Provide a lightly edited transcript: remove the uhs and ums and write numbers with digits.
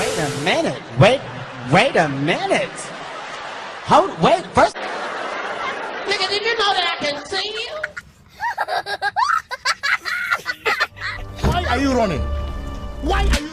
Wait a minute. Wait a minute. Wait, first. Nigga, did you know that I can see you? Why are you running? Why are you